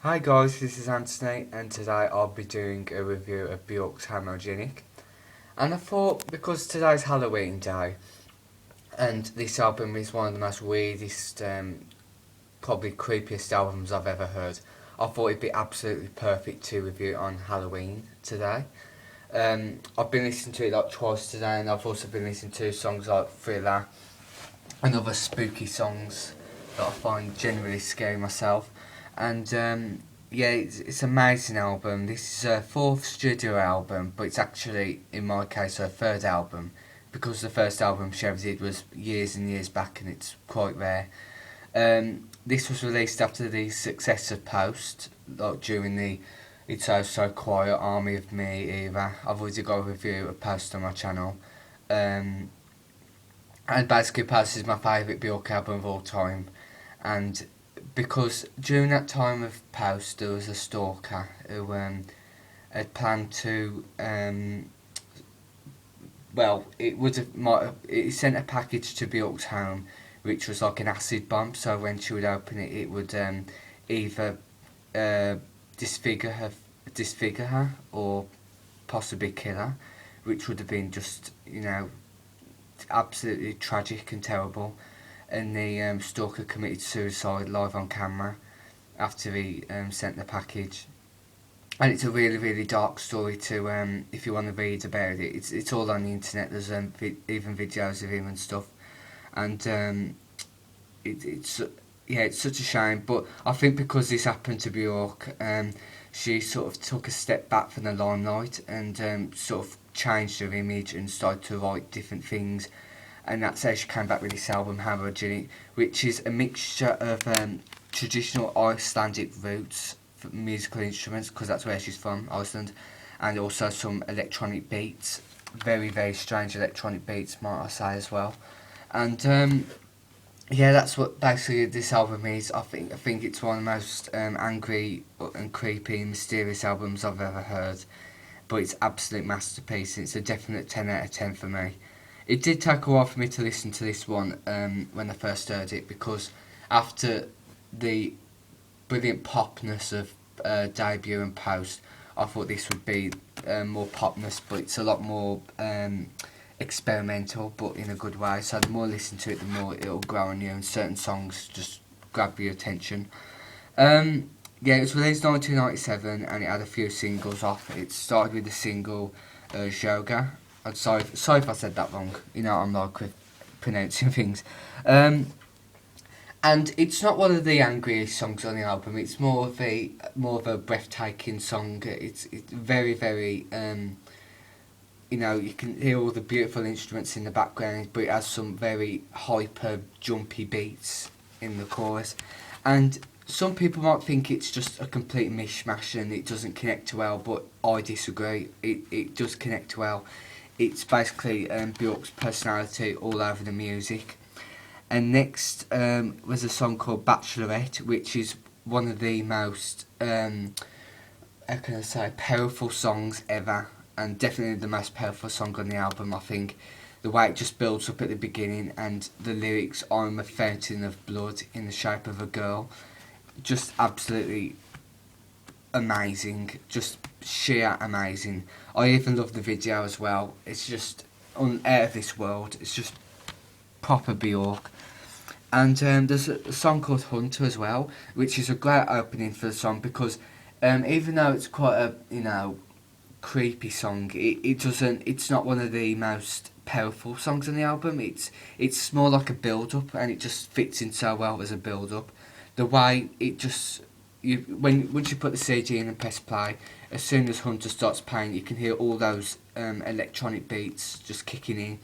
Hi guys, this is Anthony, and today I'll be doing a review of Björk's Homogenic. And I thought, because today's Halloween Day, and this album is one of the most weirdest, probably creepiest albums I've ever heard, I thought it'd be absolutely perfect to review it on Halloween today. I've been listening to it like twice today, and I've also been listening to songs like Thriller and other spooky songs that I find generally scary myself. And yeah, it's an amazing album. This is a fourth studio album, but it's actually, in my case, her third album, because the first album she ever did was years and years back, and it's quite rare. This was released after the success of Post, like during the It's So Quiet, Army of Me era. I've already got a review of Post on my channel. Um, and basically, Post is my favourite Björk album of all time. And because during that time of Post, there was a stalker who had planned to, well, it sent a package to Björk's home, which was like an acid bomb. So when she would open it, it would either uh, disfigure her, disfigure her, or possibly kill her, which would have been just, absolutely tragic and terrible. And the stalker committed suicide live on camera after he sent the package. And it's a really, really dark story to, if you want to read about it. It's all on the internet. There's even videos of him and stuff. And it's yeah, it's such a shame. But I think because this happened to Björk, she sort of took a step back from the limelight and sort of changed her image and started to write different things. And that's how she came back with this album, Homogenic, which is a mixture of traditional Icelandic roots for musical instruments, because that's where she's from, Iceland, and also some electronic beats, very, very strange electronic beats, might I say, as well. And yeah, that's what basically this album is. I think it's one of the most angry and creepy and mysterious albums I've ever heard, but it's an absolute masterpiece. It's a definite 10 out of 10 for me. It did take a while for me to listen to this one when I first heard it, because after the brilliant popness of debut and Post, I thought this would be more popness, but it's a lot more experimental, but in a good way. So the more I listen to it, the more it'll grow on you, and certain songs just grab your attention. Yeah, it was released in 1997, and it had a few singles off. It started with the single Yoga. I'm sorry if I said that wrong. I'm like with pronouncing things. And it's not one of the angriest songs on the album. It's more of a breathtaking song. It's very, very you can hear all the beautiful instruments in the background, but it has some very hyper jumpy beats in the chorus. And some people might think it's just a complete mishmash and it doesn't connect well, but I disagree. It does connect well. It's basically Björk's personality all over the music. And next was a song called Bachelorette, which is one of the most, how can I say, powerful songs ever. And definitely the most powerful song on the album, I think. The way it just builds up at the beginning, and the lyrics, I'm a fountain of blood in the shape of a girl. Just absolutely amazing, just sheer amazing. I even love the video as well. It's just out of this world. It's just proper Björk. And there's a song called Hunter as well, which is a great opening for the song, because even though it's quite a creepy song, it doesn't. It's not one of the most powerful songs on the album. It's more like a build up, and it just fits in so well as a build up. The way it just once you put the CD in and press play, as soon as Hunter starts playing, you can hear all those electronic beats just kicking in,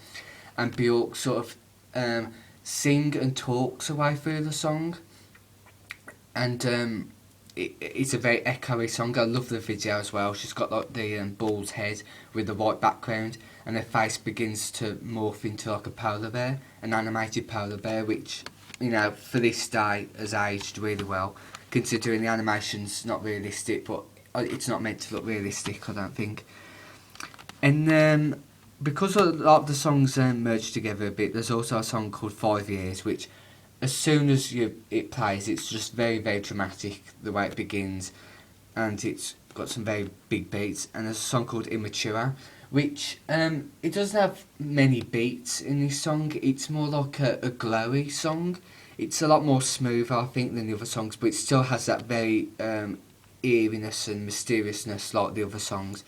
and Björk sort of sing and talks away through the song, and it's a very echoey song. I love the video as well. She's got like the bald head with the white background, and her face begins to morph into like a polar bear, an animated polar bear, which for this day has aged really well, considering the animation's not realistic, but it's not meant to look realistic, I don't think. And because a lot of the songs merge together a bit, there's also a song called 5 Years, which as soon as it plays, it's just very, very dramatic the way it begins, and it's got some very big beats. And there's a song called Immature, which it doesn't have many beats in this song. It's more like a glowy song. It's a lot more smooth, I think, than the other songs, but it still has that very eeriness and mysteriousness like the other songs.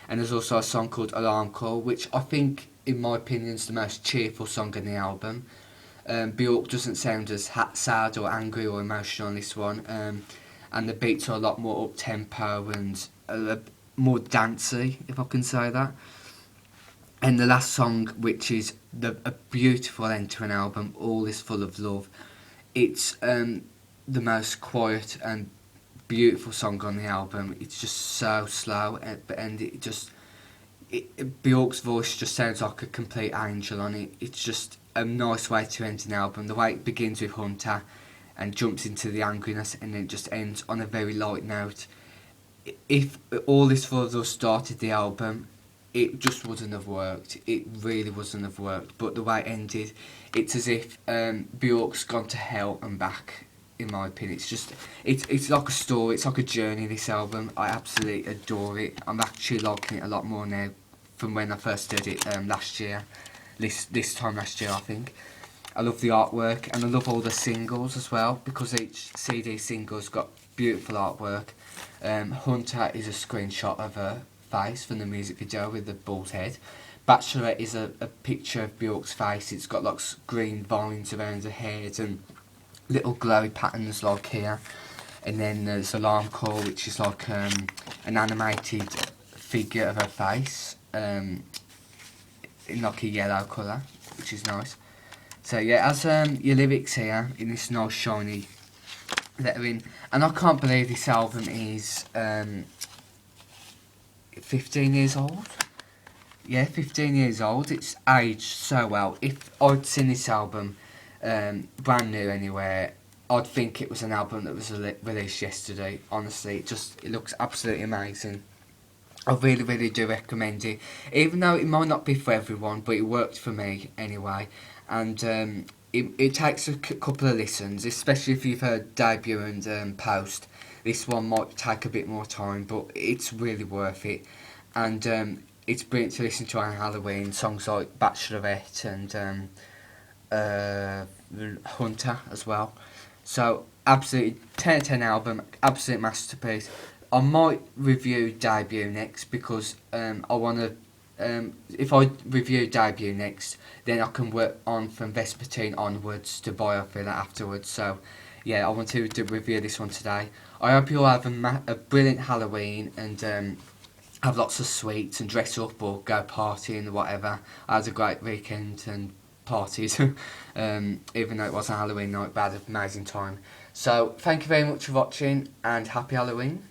And there's also a song called Alarm Call, which I think, in my opinion, is the most cheerful song on the album. Björk doesn't sound as sad or angry or emotional on this one, and the beats are a lot more up-tempo and more dancey, if I can say that. And the last song, which is a beautiful end to an album, All Is Full of Love. It's the most quiet and beautiful song on the album. It's just so slow, and Björk's voice just sounds like a complete angel on it. It's just a nice way to end an album. The way it begins with Hunter and jumps into the angriness, and then just ends on a very light note. If All This For Us started the album, it just wouldn't have worked. It really wouldn't have worked. But the way it ended, it's as if Björk's gone to hell and back. In my opinion, it's like a story. It's like a journey. This album, I absolutely adore it. I'm actually liking it a lot more now from when I first did it last year. This time last year, I think. I love the artwork, and I love all the singles as well, because each CD single's got beautiful artwork. Hunter is a screenshot of her face from the music video with the bald head. Bachelorette is a picture of Björk's face. It's got like green vines around her head and little glowy patterns like here. And then there's Alarm Call, which is like an animated figure of her face in like a yellow colour, which is nice. So yeah, as your lyrics here in this nice shiny lettering. And I can't believe this album is 15 years old. Yeah, 15 years old. It's aged so well. If I'd seen this album brand new anywhere, I'd think it was an album that was released yesterday. Honestly, it looks absolutely amazing. I really, really do recommend it, even though it might not be for everyone, but it worked for me anyway. And it takes a couple of listens, especially if you've heard Debut and Post. This one might take a bit more time, but it's really worth it. And it's brilliant to listen to on Halloween, songs like Bachelorette and Hunter as well. So absolutely 10 out of 10 album, absolute masterpiece. I might review Debut next, because I want to. If I review Debut next, then I can work on from Vespertine onwards to Biofiller afterwards. So yeah, I want to review this one today. I hope you all have a brilliant Halloween and have lots of sweets and dress up or go partying or whatever. I had a great weekend and parties, even though it wasn't Halloween night, but I had an amazing time. So thank you very much for watching, and happy Halloween.